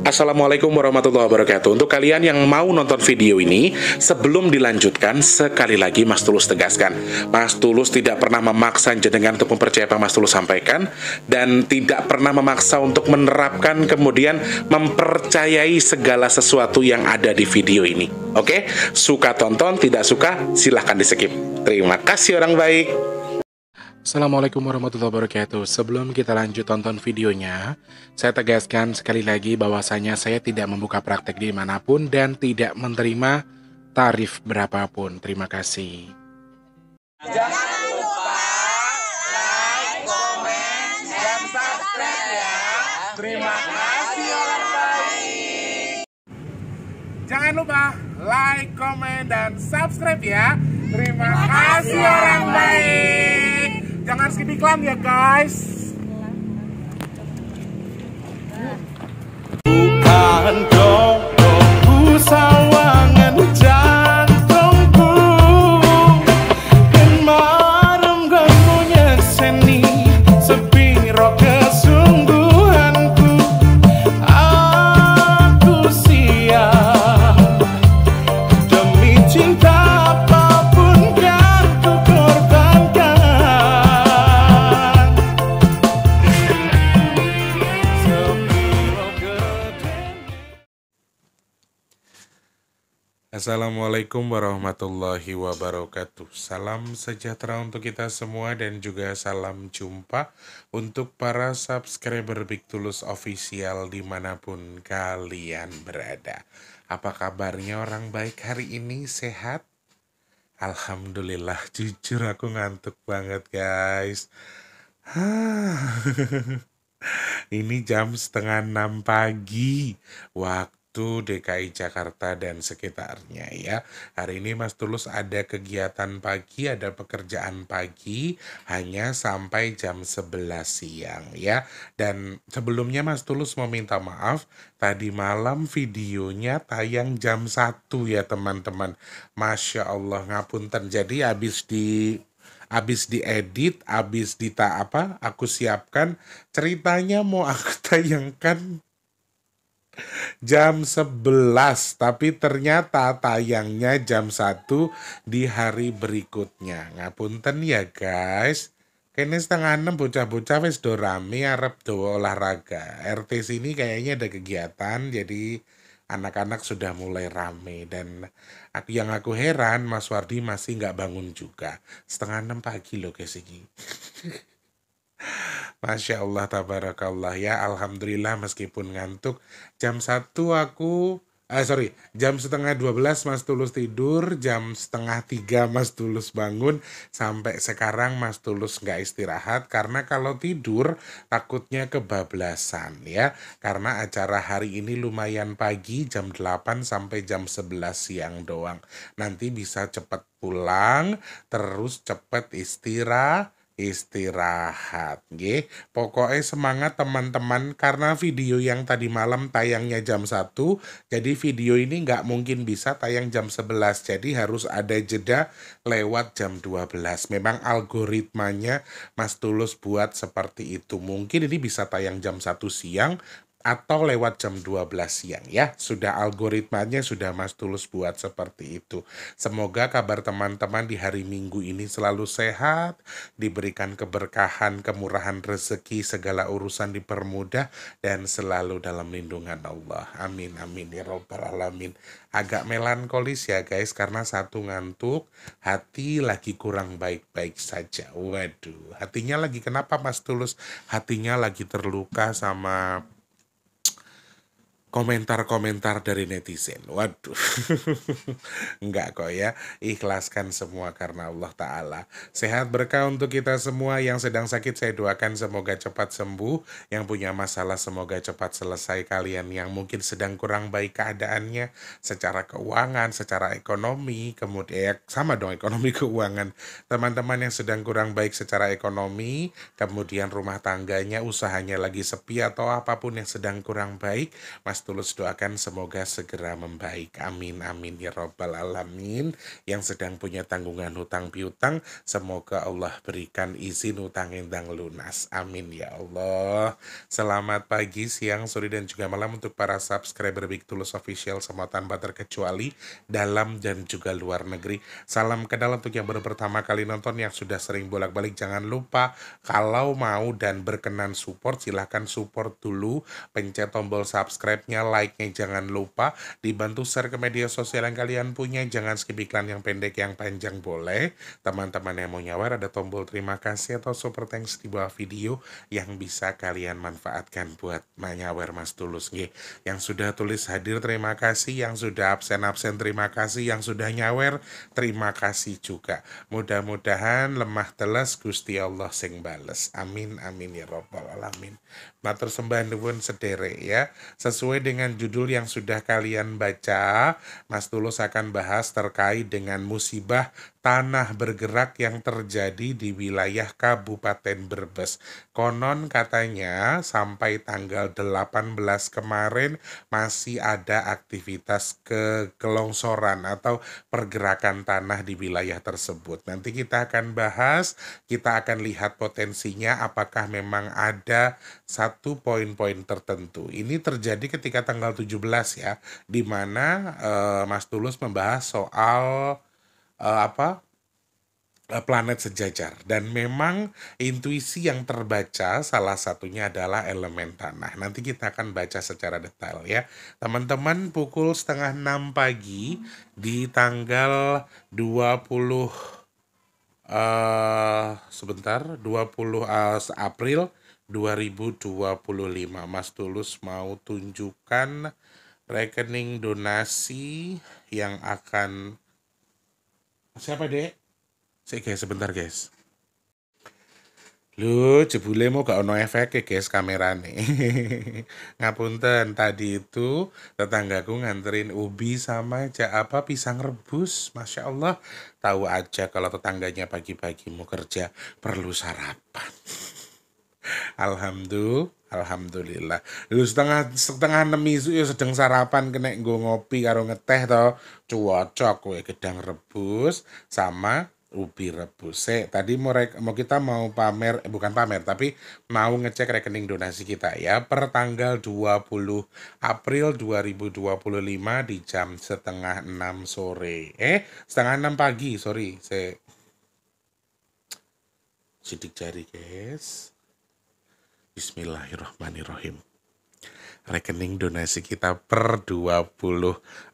Assalamualaikum warahmatullahi wabarakatuh. Untuk kalian yang mau nonton video ini, sebelum dilanjutkan, sekali lagi Mas Tulus tegaskan, Mas Tulus tidak pernah memaksa jenengan untuk mempercayai apa Mas Tulus sampaikan, dan tidak pernah memaksa untuk menerapkan kemudian mempercayai segala sesuatu yang ada di video ini. Oke? Suka tonton, tidak suka silahkan di skip. Terima kasih orang baik. Assalamualaikum warahmatullahi wabarakatuh. Sebelum kita lanjut tonton videonya, saya tegaskan sekali lagi bahwasanya saya tidak membuka praktek dimanapun dan tidak menerima tarif berapapun. Terima kasih. Jangan lupa like, komen, dan subscribe ya. Terima kasih orang baik. Jangan lupa like, komen, dan subscribe ya. Terima kasih orang baik. Jangan skip iklan ya guys. Bukan dongku sawangan jantungku, kemarem kamunya seni sepiro kesungguhanku. Aku siap demi cinta. Assalamualaikum warahmatullahi wabarakatuh. Salam sejahtera untuk kita semua dan juga salam jumpa untuk para subscriber Big Tulus Official dimanapun kalian berada. Apa kabarnya orang baik hari ini? Sehat? Alhamdulillah, jujur aku ngantuk banget guys. Ini jam 5:30 pagi waktu DKI Jakarta dan sekitarnya ya. Hari ini Mas Tulus ada kegiatan pagi, ada pekerjaan pagi hanya sampai jam 11 siang ya. Dan sebelumnya Mas Tulus mau minta maaf, tadi malam videonya tayang jam 1 ya teman-teman. Masya Allah, ngapunten. Jadi habis diedit, aku siapkan, ceritanya mau aku tayangkan jam 11, tapi ternyata tayangnya jam 1 di hari berikutnya. Ngapunten ya guys. Kayaknya 5:30 bocah-bocah wis do rame arep do olahraga. RT sini kayaknya ada kegiatan, jadi anak-anak sudah mulai rame. Dan yang aku heran, Mas Wardi masih nggak bangun juga. 5:30 pagi loh guys ini. Masya Allah, tabarakallah ya. Alhamdulillah meskipun ngantuk. Jam 1 jam 11:30 Mas Tulus tidur, jam 2:30 Mas Tulus bangun. Sampai sekarang Mas Tulus nggak istirahat, karena kalau tidur takutnya kebablasan ya. Karena acara hari ini lumayan pagi, jam 8 sampai jam 11 siang doang. Nanti bisa cepet pulang, terus cepet istirahat nggih. Pokoknya semangat teman-teman, karena video yang tadi malam tayangnya jam 1, jadi video ini nggak mungkin bisa tayang jam 11, jadi harus ada jeda lewat jam 12. Memang algoritmanya Mas Tulus buat seperti itu. Mungkin ini bisa tayang jam 1 siang atau lewat jam 12 siang ya. Sudah algoritmanya sudah Mas Tulus buat seperti itu. Semoga kabar teman-teman di hari Minggu ini selalu sehat, diberikan keberkahan, kemurahan rezeki, segala urusan dipermudah dan selalu dalam lindungan Allah. Amin amin ya rabbal alamin. Agak melankolis ya guys, karena satu ngantuk, hati lagi kurang baik-baik saja. Waduh, hatinya lagi kenapa Mas Tulus? Hatinya lagi terluka sama komentar-komentar dari netizen. Waduh. Enggak kok ya. Ikhlaskan semua karena Allah Ta'ala. Sehat berkah untuk kita semua. Yang sedang sakit saya doakan semoga cepat sembuh. Yang punya masalah semoga cepat selesai. Kalian yang mungkin sedang kurang baik keadaannya secara keuangan, secara ekonomi, kemudian sama dong ekonomi keuangan. Teman-teman yang sedang kurang baik secara ekonomi, kemudian rumah tangganya, usahanya lagi sepi atau apapun yang sedang kurang baik, Mas Tulus doakan semoga segera membaik. Amin, amin ya robbal alamin. Yang sedang punya tanggungan hutang piutang, semoga Allah berikan izin hutang endang lunas. Amin ya Allah. Selamat pagi, siang, sore, dan juga malam untuk para subscriber Big Tulus Official semua tanpa terkecuali dalam dan juga luar negeri. Salam kenal untuk yang baru pertama kali nonton, yang sudah sering bolak-balik jangan lupa kalau mau dan berkenan support silahkan support dulu, pencet tombol subscribe-nya, like-nya jangan lupa, dibantu share ke media sosial yang kalian punya, jangan skip iklan yang pendek yang panjang boleh. Teman-teman yang mau nyawer ada tombol terima kasih atau super thanks di bawah video yang bisa kalian manfaatkan buat nyawer Mas Tulus nggih. Yang sudah tulis hadir terima kasih, yang sudah absen-absen terima kasih, yang sudah nyawer terima kasih juga. Mudah-mudahan lemah teles Gusti Allah sing bales. Amin amin ya robbal alamin. Matur sembah nuwun sederek ya. Sesuai dengan judul yang sudah kalian baca, Mas Tulus akan bahas terkait dengan musibah tanah bergerak yang terjadi di wilayah Kabupaten Brebes. Konon katanya sampai tanggal 18 kemarin masih ada aktivitas kelongsoran atau pergerakan tanah di wilayah tersebut. Nanti kita akan bahas, kita akan lihat potensinya apakah memang ada satu poin-poin tertentu. Ini terjadi ketika tanggal 17 ya, di mana Mas Tulus membahas soal planet sejajar, dan memang intuisi yang terbaca salah satunya adalah elemen tanah. Nanti kita akan baca secara detail ya teman-teman. Pukul setengah 6 pagi di tanggal 20 April 2025 Mas Tulus mau tunjukkan rekening donasi yang akan siapa dek? Sebentar guys. Lu jebule mau gak ono efek guys kamerane. Ngapunten, tadi itu tetanggaku nganterin ubi sama pisang rebus. Masya Allah, tahu aja kalau tetangganya pagi-pagi mau kerja perlu sarapan. Alhamdulillah. Lu setengah 6 isu ya sedang sarapan kena nggo ngopi karo ngeteh to. Cuocok kowe gedang rebus sama ubi rebus. Tadi kita mau pamer, bukan pamer, tapi mau ngecek rekening donasi kita ya per tanggal 20 April 2025 di jam setengah 6 sore. Setengah 6 pagi, sorry. Sidik jari, guys. Bismillahirrahmanirrahim. Rekening donasi kita per 20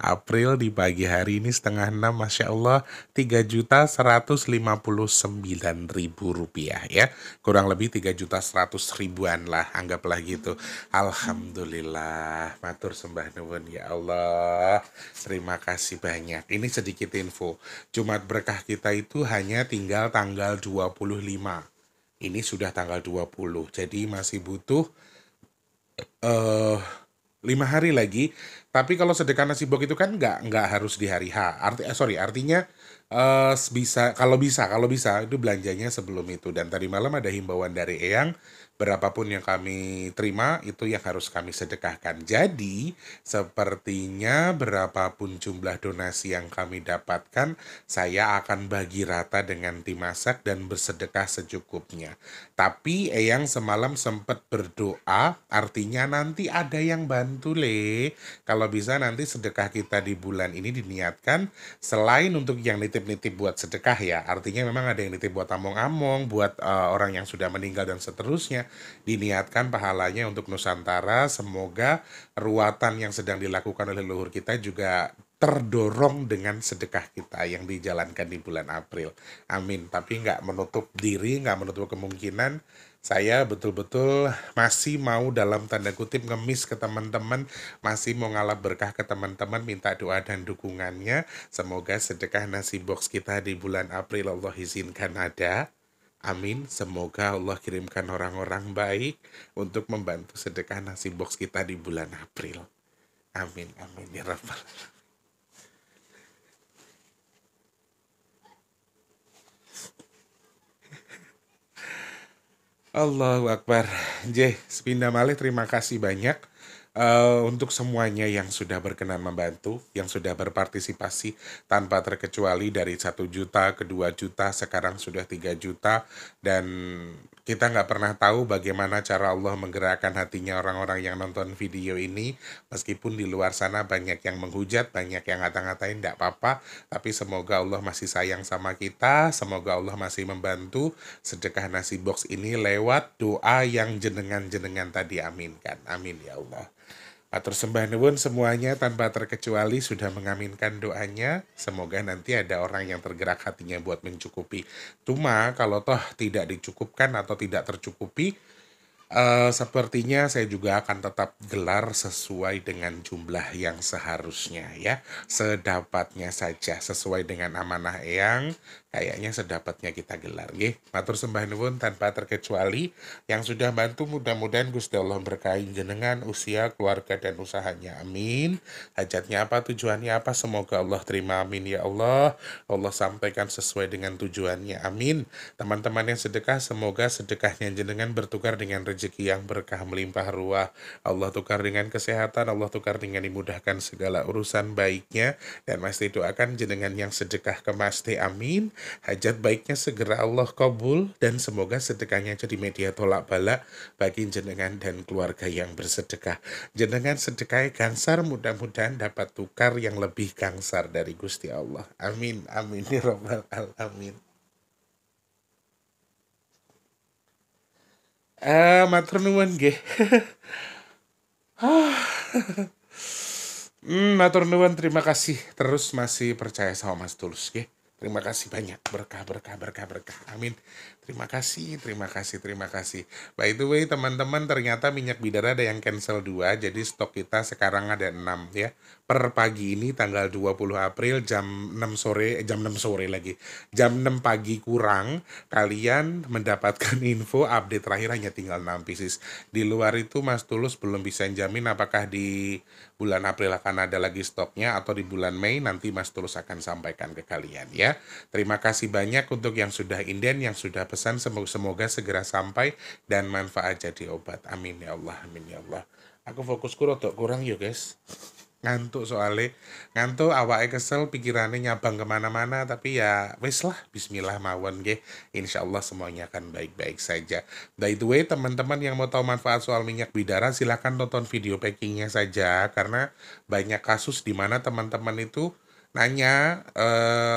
April di pagi hari ini setengah 6, Masya Allah, 3.159.000 rupiah ya. Kurang lebih 3.100.000-an lah, anggaplah gitu. Alhamdulillah, matur sembah nuwun ya Allah. Terima kasih banyak. Ini sedikit info. Jumat berkah kita itu hanya tinggal tanggal 25. Ini sudah tanggal 20, jadi masih butuh 5 hari lagi. Tapi kalau sedekah nasi box itu kan nggak harus di hari H. Artinya kalau bisa itu belanjanya sebelum itu. Dan tadi malam ada himbauan dari Eyang, berapapun yang kami terima itu yang harus kami sedekahkan. Jadi sepertinya berapapun jumlah donasi yang kami dapatkan, saya akan bagi rata dengan tim masak dan bersedekah secukupnya. Tapi Eyang semalam sempat berdoa, artinya nanti ada yang bantu Kalau bisa nanti sedekah kita di bulan ini diniatkan selain untuk yang nitip-nitip buat sedekah ya. Artinya memang ada yang nitip buat among-among, buat orang yang sudah meninggal dan seterusnya. Diniatkan pahalanya untuk Nusantara. Semoga ruatan yang sedang dilakukan oleh leluhur kita juga terdorong dengan sedekah kita yang dijalankan di bulan April. Amin. Tapi nggak menutup diri, nggak menutup kemungkinan. Saya betul-betul masih mau dalam tanda kutip ngemis ke teman-teman, masih mau ngalap berkah ke teman-teman, minta doa dan dukungannya. Semoga sedekah nasi box kita di bulan April Allah izinkan ada. Amin. Semoga Allah kirimkan orang-orang baik untuk membantu sedekah nasi box kita di bulan April. Amin. Amin ya Rabbal alamin. Allahu Akbar. Sepindah malih terima kasih banyak Untuk semuanya yang sudah berkenan membantu, yang sudah berpartisipasi tanpa terkecuali dari 1 juta ke 2 juta, sekarang sudah 3 juta, dan kita nggak pernah tahu bagaimana cara Allah menggerakkan hatinya orang-orang yang nonton video ini, meskipun di luar sana banyak yang menghujat, banyak yang ngata-ngatain, nggak apa-apa, tapi semoga Allah masih sayang sama kita, semoga Allah masih membantu sedekah nasi box ini lewat doa yang jenengan-jenengan tadi aminkan. Amin ya Allah. Atur sembah nuwun semuanya tanpa terkecuali sudah mengaminkan doanya. Semoga nanti ada orang yang tergerak hatinya buat mencukupi. Cuma kalau toh tidak dicukupkan atau tidak tercukupi, sepertinya saya juga akan tetap gelar sesuai dengan jumlah yang seharusnya ya. Sedapatnya saja, sesuai dengan amanah Eyang, kayaknya sedapatnya kita gelar nggih. Matur sembah nuwun tanpa terkecuali yang sudah bantu, mudah-mudahan Gusti Allah berkahi jenengan usia, keluarga dan usahanya. Amin. Hajatnya apa, tujuannya apa, semoga Allah terima. Amin ya Allah. Allah sampaikan sesuai dengan tujuannya. Amin. Teman-teman yang sedekah, semoga sedekahnya jenengan bertukar dengan rezeki yang berkah melimpah ruah. Allah tukar dengan kesehatan, Allah tukar dengan dimudahkan segala urusan baiknya, dan Masti doakan jenengan yang sedekah ke Masti. Amin. Hajat baiknya segera Allah kabul, dan semoga sedekahnya jadi media tolak bala bagi jenengan dan keluarga yang bersedekah. Jenengan sedekah gangsar, mudah-mudahan dapat tukar yang lebih gangsar dari Gusti Allah. Amin. Amin ya rabbal alamin. Matur nuwun nggih. Matur nuwun, terima kasih terus masih percaya sama Mas Tulus nggih. Terima kasih banyak, berkah berkah berkah berkah. Amin. Terima kasih, terima kasih, terima kasih. By the way, teman-teman, ternyata minyak bidara ada yang cancel 2, jadi stok kita sekarang ada 6 ya. Per pagi ini tanggal 20 April jam 6 sore, jam 6 sore lagi. Jam 6 pagi kurang, kalian mendapatkan info update terakhir hanya tinggal 6 pieces. Di luar itu Mas Tulus belum bisa jamin apakah di bulan April akan ada lagi stoknya atau di bulan Mei, nanti Mas Tulus akan sampaikan ke kalian ya. Terima kasih banyak untuk yang sudah inden, yang sudah pesan, semoga segera sampai dan manfaat jadi obat. Amin ya Allah, amin ya Allah. Aku fokusku rodok kurang yuk guys. Ngantuk soalnya, ngantuk, awake kesel, pikirannya nyabang kemana-mana, tapi ya wis lah, bismillah mawon nggih. Insya Allah semuanya akan baik-baik saja. By the way, teman-teman yang mau tahu manfaat soal minyak bidara, silahkan tonton video packingnya saja, karena banyak kasus di mana teman-teman itu nanya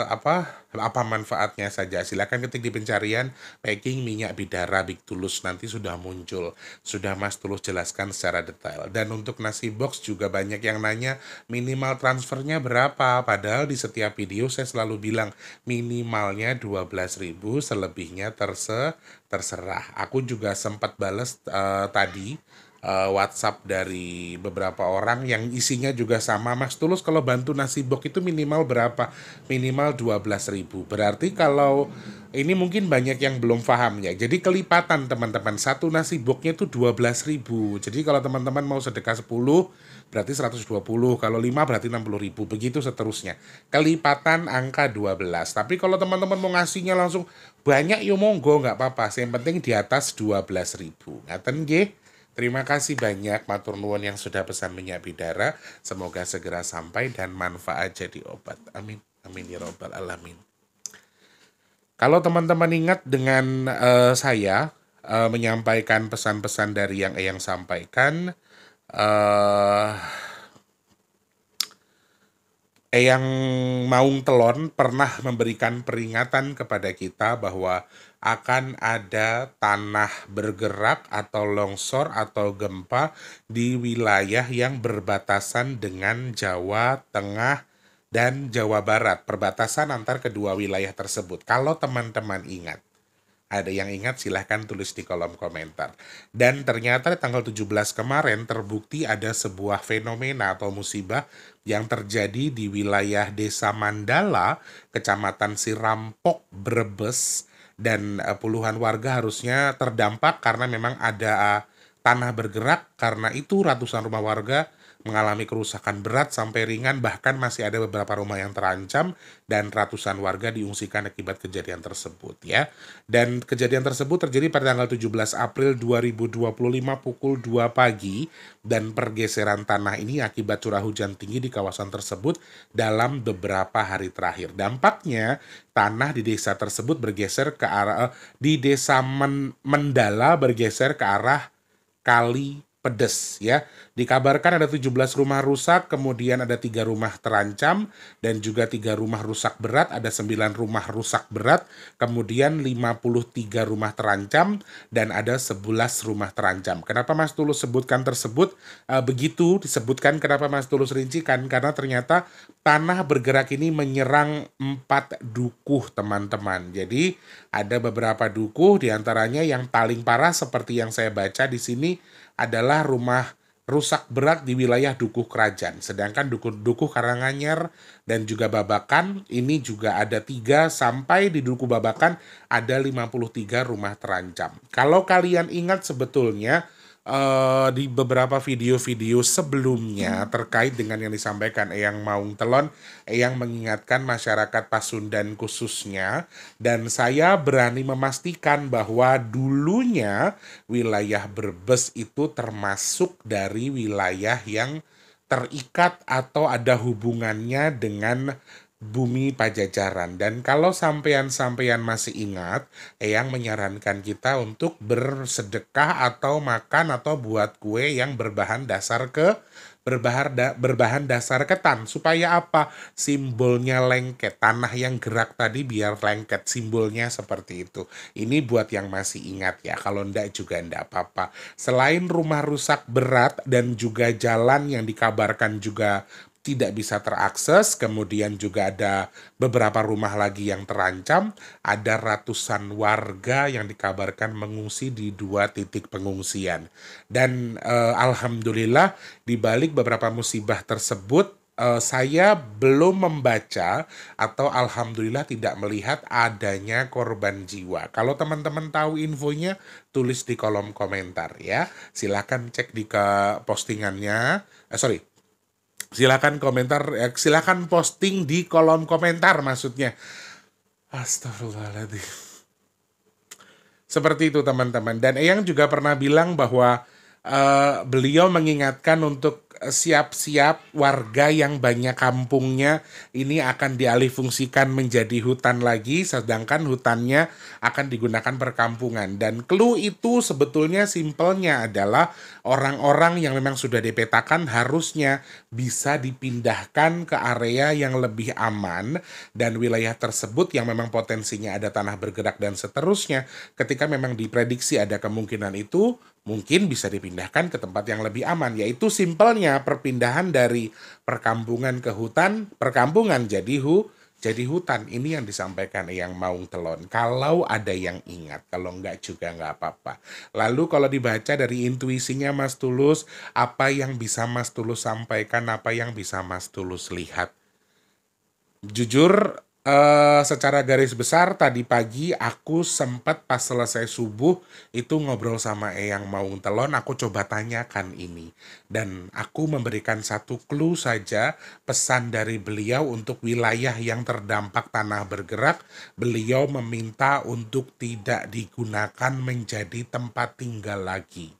apa manfaatnya saja. Silakan ketik di pencarian packing minyak bidara Big Tulus, nanti sudah muncul, sudah Mas Tulus jelaskan secara detail. Dan untuk nasi box juga banyak yang nanya minimal transfernya berapa, padahal di setiap video saya selalu bilang minimalnya 12.000, selebihnya terserah. Aku juga sempat bales tadi WhatsApp dari beberapa orang yang isinya juga sama, Mas Tulus kalau bantu nasi box itu minimal berapa? Minimal 12.000. Berarti kalau ini mungkin banyak yang belum paham ya. Jadi kelipatan teman-teman, satu nasi boxnya itu 12.000. Jadi kalau teman-teman mau sedekah 10 berarti 120, kalau 5 berarti 60.000, begitu seterusnya. Kelipatan angka 12. Tapi kalau teman-teman mau ngasihnya langsung banyak, yo monggo, nggak apa-apa. Yang penting di atas 12.000. Ngaten nggih? Terima kasih banyak matur nuwun yang sudah pesan minyak bidara. Semoga segera sampai dan manfaat jadi obat. Amin. Amin ya rabbal alamin. Kalau teman-teman ingat dengan saya menyampaikan pesan-pesan dari yang Eyang sampaikan, Eyang Maung Telon pernah memberikan peringatan kepada kita bahwa akan ada tanah bergerak atau longsor atau gempa di wilayah yang berbatasan dengan Jawa Tengah dan Jawa Barat, perbatasan antar kedua wilayah tersebut. Kalau teman-teman ingat, ada yang ingat silahkan tulis di kolom komentar. Dan ternyata tanggal 17 kemarin terbukti ada sebuah fenomena atau musibah yang terjadi di wilayah Desa Mandala, Kecamatan Sirampok, Brebes, dan puluhan warga harusnya terdampak karena memang ada tanah bergerak, karena itu ratusan rumah warga mengalami kerusakan berat sampai ringan, bahkan masih ada beberapa rumah yang terancam dan ratusan warga diungsikan akibat kejadian tersebut ya. Dan kejadian tersebut terjadi pada tanggal 17 April 2025 pukul 2 pagi dan pergeseran tanah ini akibat curah hujan tinggi di kawasan tersebut dalam beberapa hari terakhir. Dampaknya tanah di desa tersebut bergeser ke arah di desa Mendala bergeser ke arah Kali Pedes ya. Dikabarkan ada 17 rumah rusak, kemudian ada 3 rumah terancam dan juga 3 rumah rusak berat, ada 9 rumah rusak berat, kemudian 53 rumah terancam dan ada 11 rumah terancam. Kenapa Mas Tulus sebutkan tersebut? Begitu disebutkan, kenapa Mas Tulus rincikan? Karena ternyata tanah bergerak ini menyerang 4 dukuh teman-teman. Jadi ada beberapa dukuh diantaranya yang paling parah seperti yang saya baca di sini adalah rumah rusak berat di wilayah Dukuh Kerajaan. Sedangkan Dukuh Karanganyar dan juga Babakan ini juga ada 3, sampai di Dukuh Babakan ada 53 rumah terancam. Kalau kalian ingat sebetulnya di beberapa video-video sebelumnya terkait dengan yang disampaikan Eyang Maung Telon, Eyang mengingatkan masyarakat Pasundan khususnya, dan saya berani memastikan bahwa dulunya wilayah Brebes itu termasuk dari wilayah yang terikat atau ada hubungannya dengan bumi Pajajaran. Dan kalau sampean-sampean masih ingat, Eyang menyarankan kita untuk bersedekah atau makan atau buat kue yang berbahan dasar ketan. Supaya apa? Simbolnya lengket. Tanah yang gerak tadi biar lengket. Simbolnya seperti itu. Ini buat yang masih ingat ya. Kalau enggak juga enggak apa-apa. Selain rumah rusak berat dan juga jalan yang dikabarkan juga tidak bisa terakses, kemudian juga ada beberapa rumah lagi yang terancam, ada ratusan warga yang dikabarkan mengungsi di 2 titik pengungsian. Dan alhamdulillah di balik beberapa musibah tersebut, saya belum membaca atau alhamdulillah tidak melihat adanya korban jiwa. Kalau teman-teman tahu infonya, tulis di kolom komentar ya. Silakan cek di postingannya. Silakan komentar, silakan posting di kolom komentar maksudnya. Astagfirullahaladzim. Seperti itu teman-teman. Dan Eyang juga pernah bilang bahwa beliau mengingatkan untuk siap-siap warga yang banyak kampungnya ini akan dialihfungsikan menjadi hutan lagi, sedangkan hutannya akan digunakan perkampungan. Dan clue itu sebetulnya simpelnya adalah orang-orang yang memang sudah dipetakan harusnya bisa dipindahkan ke area yang lebih aman, dan wilayah tersebut yang memang potensinya ada tanah bergerak dan seterusnya, ketika memang diprediksi ada kemungkinan itu, mungkin bisa dipindahkan ke tempat yang lebih aman, yaitu simpelnya perpindahan dari perkampungan ke hutan, perkampungan jadi hutan. Ini yang disampaikan Eyang Maung Telon. Kalau ada yang ingat, kalau enggak juga enggak apa-apa. Lalu kalau dibaca dari intuisinya Mas Tulus, apa yang bisa Mas Tulus sampaikan, apa yang bisa Mas Tulus lihat? Jujur, secara garis besar tadi pagi aku sempat pas selesai subuh itu ngobrol sama Eyang Maung Telon, aku coba tanyakan ini. Dan aku memberikan satu clue saja, pesan dari beliau untuk wilayah yang terdampak tanah bergerak. Beliau meminta untuk tidak digunakan menjadi tempat tinggal lagi.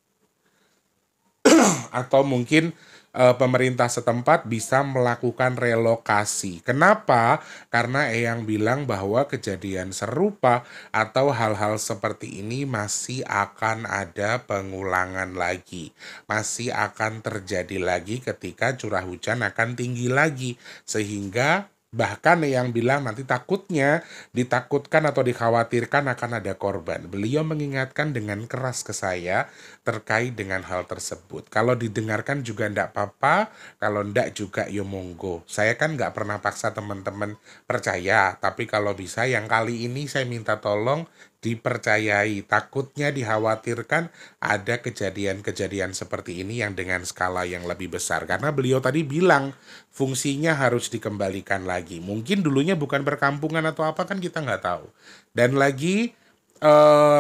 Atau mungkin pemerintah setempat bisa melakukan relokasi. Kenapa? Karena Eyang bilang bahwa kejadian serupa atau hal-hal seperti ini masih akan ada pengulangan lagi. Masih akan terjadi lagi ketika curah hujan akan tinggi lagi. Sehingga bahkan yang bilang nanti ditakutkan atau dikhawatirkan akan ada korban. Beliau mengingatkan dengan keras ke saya terkait dengan hal tersebut. Kalau didengarkan juga enggak apa-apa, kalau enggak juga ya monggo. Saya kan enggak pernah paksa teman-teman percaya, tapi kalau bisa yang kali ini saya minta tolong dipercayai. Takutnya dikhawatirkan ada kejadian-kejadian seperti ini yang dengan skala yang lebih besar. Karena beliau tadi bilang fungsinya harus dikembalikan lagi. Mungkin dulunya bukan perkampungan atau apa kan kita nggak tahu. Dan lagi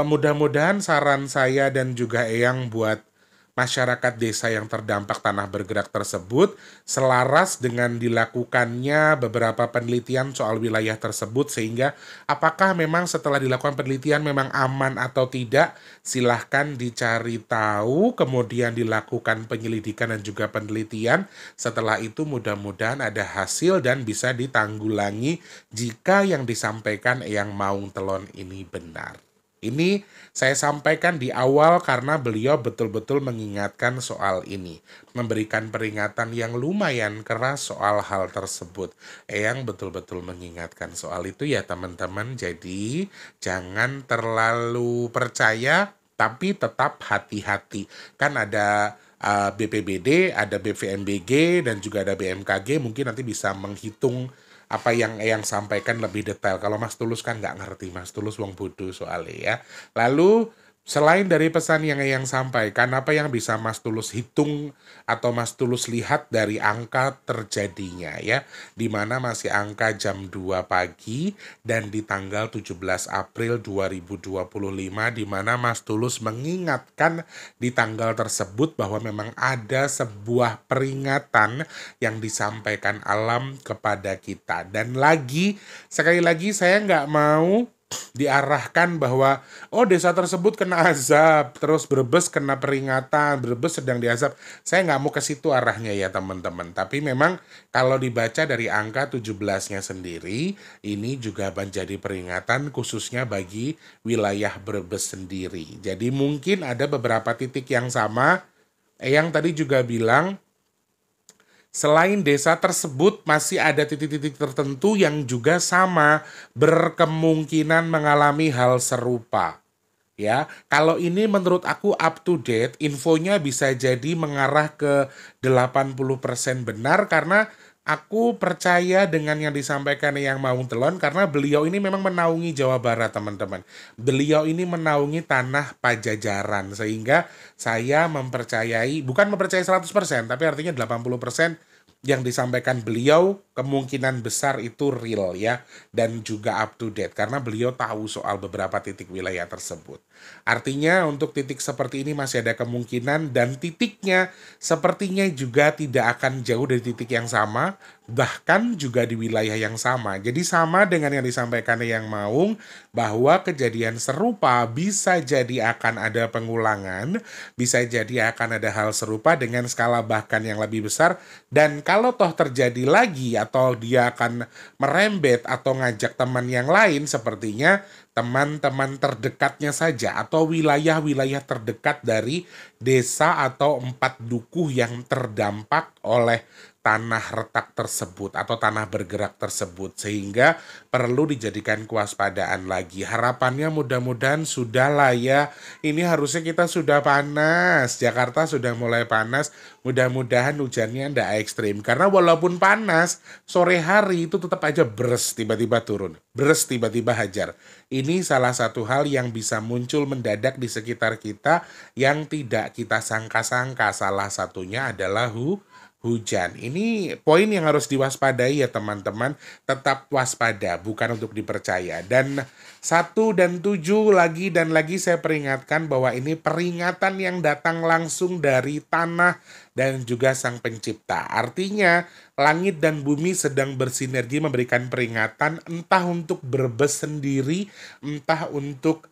mudah-mudahan saran saya dan juga Eyang buat masyarakat desa yang terdampak tanah bergerak tersebut, selaras dengan dilakukannya beberapa penelitian soal wilayah tersebut, sehingga apakah memang setelah dilakukan penelitian memang aman atau tidak, silahkan dicari tahu, kemudian dilakukan penyelidikan dan juga penelitian. Setelah itu mudah-mudahan ada hasil dan bisa ditanggulangi jika yang disampaikan Eyang Maung Telon ini benar. Ini saya sampaikan di awal karena beliau betul-betul mengingatkan soal ini, memberikan peringatan yang lumayan keras soal hal tersebut. Eyang betul-betul mengingatkan soal itu ya teman-teman, jadi jangan terlalu percaya tapi tetap hati-hati. Kan ada BPBD, ada BVMBG, dan juga ada BMKG, mungkin nanti bisa menghitung apa yang Eyang sampaikan lebih detail. Kalau Mas Tulus kan nggak ngerti, Mas Tulus wong bodoh soalnya ya. Lalu selain dari pesan yang Eyang sampaikan, apa yang bisa Mas Tulus hitung atau Mas Tulus lihat dari angka terjadinya ya, di mana masih angka jam 2 pagi dan di tanggal 17 April 2025, di mana Mas Tulus mengingatkan di tanggal tersebut bahwa memang ada sebuah peringatan yang disampaikan alam kepada kita. Dan sekali lagi saya nggak mau diarahkan bahwa desa tersebut kena azab, terus Brebes kena peringatan, Brebes sedang diazab. Saya nggak mau ke situ arahnya ya teman-teman. Tapi memang kalau dibaca dari angka 17-nya sendiri, ini juga menjadi peringatan khususnya bagi wilayah Brebes sendiri. Jadi mungkin ada beberapa titik yang sama. Eyang tadi juga bilang, selain desa tersebut masih ada titik-titik tertentu yang juga sama berkemungkinan mengalami hal serupa. Ya, kalau ini menurut aku up to date, infonya bisa jadi mengarah ke 80% benar karena aku percaya dengan yang disampaikan Eyang Maung Telon karena beliau ini memang menaungi Jawa Barat, teman-teman. Beliau ini menaungi tanah Pajajaran, sehingga saya bukan mempercayai 100%, tapi artinya 80% yang disampaikan beliau kemungkinan besar itu real ya, dan juga up to date karena beliau tahu soal beberapa titik wilayah tersebut. Artinya untuk titik seperti ini masih ada kemungkinan, dan titiknya sepertinya juga tidak akan jauh dari titik yang sama, bahkan juga di wilayah yang sama. Jadi sama dengan yang disampaikan Eyang Maung bahwa kejadian serupa bisa jadi akan ada pengulangan, bisa jadi akan ada hal serupa dengan skala bahkan yang lebih besar. Dan kalau toh terjadi lagi atau dia akan merembet atau ngajak teman yang lain, sepertinya teman-teman terdekatnya saja atau wilayah-wilayah terdekat dari desa atau 4 dukuh yang terdampak oleh tanah retak tersebut atau tanah bergerak tersebut, sehingga perlu dijadikan kewaspadaan lagi. Harapannya mudah-mudahan sudah lah ya. Ini harusnya kita sudah panas, Jakarta sudah mulai panas, mudah-mudahan hujannya ndak ekstrim. Karena walaupun panas, sore hari itu tetap aja beres tiba-tiba turun, beres tiba-tiba hajar. Ini salah satu hal yang bisa muncul mendadak di sekitar kita yang tidak kita sangka-sangka. Salah satunya adalah hujan. Ini poin yang harus diwaspadai ya teman-teman. Tetap waspada, bukan untuk dipercaya. Dan 1 dan 7 lagi dan lagi saya peringatkan bahwa ini peringatan yang datang langsung dari tanah dan juga Sang Pencipta. Artinya langit dan bumi sedang bersinergi memberikan peringatan, entah untuk Brebes sendiri, entah untuk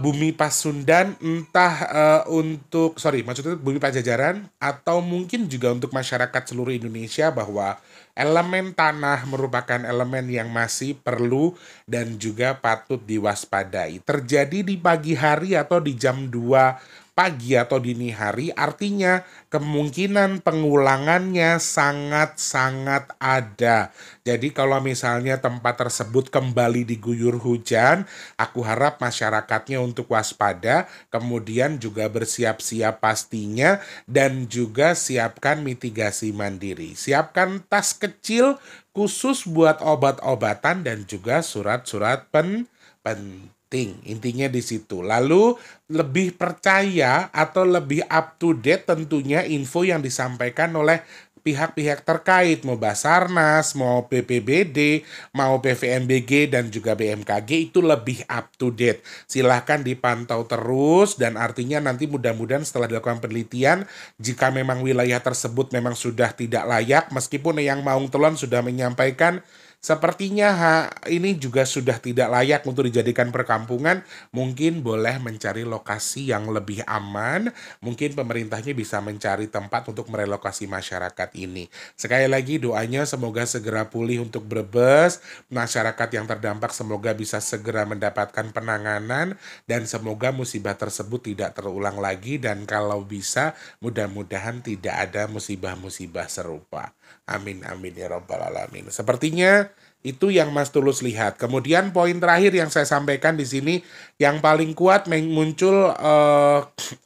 Bumi Pasundan, entah maksudnya Bumi Pajajaran, atau mungkin juga untuk masyarakat seluruh Indonesia, bahwa elemen tanah merupakan elemen yang masih perlu dan juga patut diwaspadai. Terjadi di pagi hari atau di jam 2 pagi atau dini hari, artinya kemungkinan pengulangannya sangat-sangat ada. Jadi kalau misalnya tempat tersebut kembali diguyur hujan, aku harap masyarakatnya untuk waspada, kemudian juga bersiap-siap pastinya, dan juga siapkan mitigasi mandiri. Siapkan tas kecil khusus buat obat-obatan dan juga surat-surat penting. penting. Intinya di situ. Lalu lebih percaya atau lebih up to date tentunya info yang disampaikan oleh pihak-pihak terkait, mau Basarnas, mau BPBD, mau PVMBG, dan juga BMKG itu lebih up to date. Silahkan dipantau terus dan artinya nanti mudah-mudahan setelah dilakukan penelitian, jika memang wilayah tersebut memang sudah tidak layak, meskipun yang Maung Telon sudah menyampaikan, sepertinya ini juga sudah tidak layak untuk dijadikan perkampungan. Mungkin boleh mencari lokasi yang lebih aman. Mungkin pemerintahnya bisa mencari tempat untuk merelokasi masyarakat ini. Sekali lagi doanya semoga segera pulih untuk Brebes. Masyarakat yang terdampak semoga bisa segera mendapatkan penanganan. Dan semoga musibah tersebut tidak terulang lagi. Dan kalau bisa mudah-mudahan tidak ada musibah-musibah serupa. Amin, amin ya rabbal alamin. Sepertinya itu yang Mas Tulus lihat. Kemudian poin terakhir yang saya sampaikan di sini, yang paling kuat muncul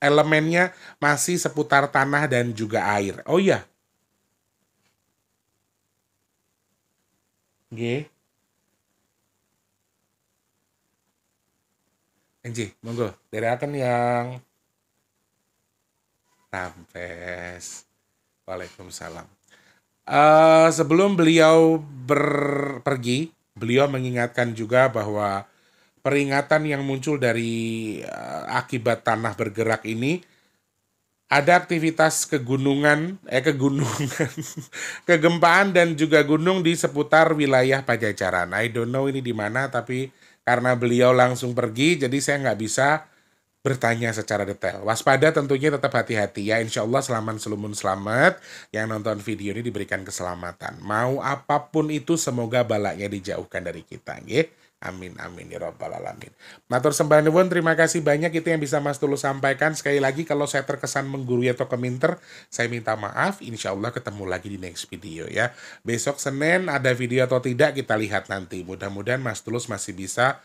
elemennya masih seputar tanah dan juga air. Oh iya. Nggih. Enji, monggo. Derakan yang Rampes. Waalaikumsalam. Sebelum beliau pergi, beliau mengingatkan juga bahwa peringatan yang muncul dari akibat tanah bergerak ini, ada aktivitas kegunungan, kegempaan dan juga gunung di seputar wilayah Pajajaran. I don't know ini di mana, tapi karena beliau langsung pergi, jadi saya nggak bisa bertanya secara detail. Waspada tentunya, tetap hati-hati ya. Insya Allah selamat selumun selamat. Yang nonton video ini diberikan keselamatan. Mau apapun itu semoga balanya dijauhkan dari kita. Ya. Amin, amin ya rabbal alamin. Matur sembah nuwun, terima kasih banyak itu yang bisa Mas Tulus sampaikan. Sekali lagi kalau saya terkesan menggurui atau keminter, saya minta maaf. Insya Allah ketemu lagi di next video ya. Besok Senin ada video atau tidak kita lihat nanti. Mudah-mudahan Mas Tulus masih bisa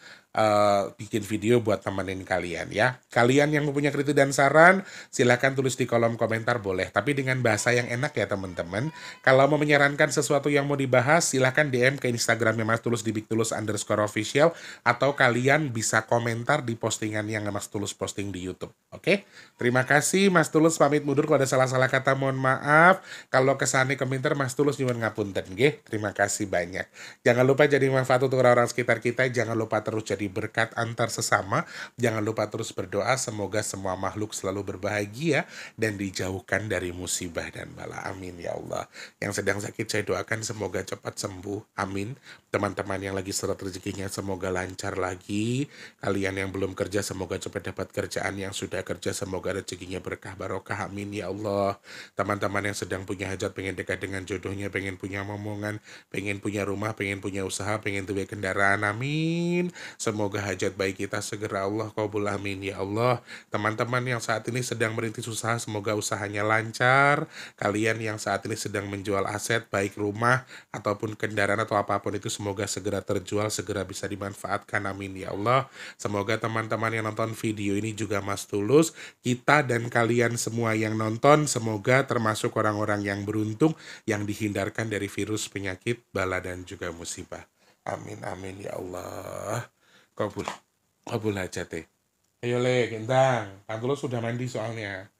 bikin video buat temenin kalian ya. Kalian yang mempunyai kritik dan saran silahkan tulis di kolom komentar boleh, tapi dengan bahasa yang enak ya teman-teman. Kalau mau menyarankan sesuatu yang mau dibahas silahkan DM ke Instagramnya Mas Tulus di @bigtulus_official, atau kalian bisa komentar di postingan yang Mas Tulus posting di YouTube. Oke? Terima kasih, Mas Tulus pamit mundur. Kalau ada salah-salah kata mohon maaf. Kalau kesane komentar Mas Tulus nyuwun ngapunten nggih. Terima kasih banyak. Jangan lupa jadi manfaat untuk orang-orang sekitar kita, jangan lupa terus jadi berkat antar sesama. Jangan lupa terus berdoa semoga semua makhluk selalu berbahagia dan dijauhkan dari musibah dan bala. Amin ya Allah. Yang sedang sakit saya doakan semoga cepat sembuh. Amin. Teman-teman yang lagi seret rezekinya semoga lancar lagi. Kalian yang belum kerja semoga cepat dapat kerjaan. Yang sudah kerja semoga rezekinya berkah barokah. Amin ya Allah. Teman-teman yang sedang punya hajat, pengen dekat dengan jodohnya, pengen punya momongan, pengen punya rumah, pengen punya usaha, pengen tuh kendaraan. Amin. Semoga hajat baik kita segera Allah qabul, amin ya Allah. Teman-teman yang saat ini sedang merintis usaha semoga usahanya lancar. Kalian yang saat ini sedang menjual aset baik rumah ataupun kendaraan atau apapun itu semoga segera terjual, segera bisa dimanfaatkan, amin ya Allah. Semoga teman-teman yang nonton video ini juga Mas Tulus, kita dan kalian semua yang nonton semoga termasuk orang-orang yang beruntung yang dihindarkan dari virus, penyakit, bala dan juga musibah. Amin amin ya Allah. Kabul hajate. Ayo le, Gentang. Mas Tulus sudah mandi soalnya.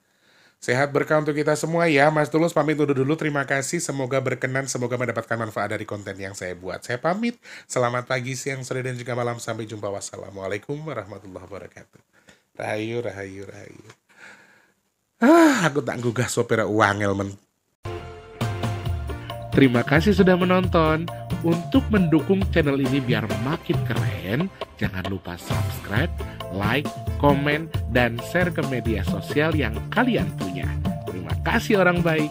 Sehat berkah untuk kita semua ya. Mas Tulus pamit dulu. Terima kasih. Semoga berkenan. Semoga mendapatkan manfaat dari konten yang saya buat. Saya pamit. Selamat pagi, siang, sore, dan juga malam. Sampai jumpa. Wassalamualaikum warahmatullahi wabarakatuh. Rahayu, rahayu, rahayu. Aku tak gugah sopir uangel men. Terima kasih sudah menonton. Untuk mendukung channel ini biar makin keren, jangan lupa subscribe, like, komen, dan share ke media sosial yang kalian punya. Terima kasih orang baik.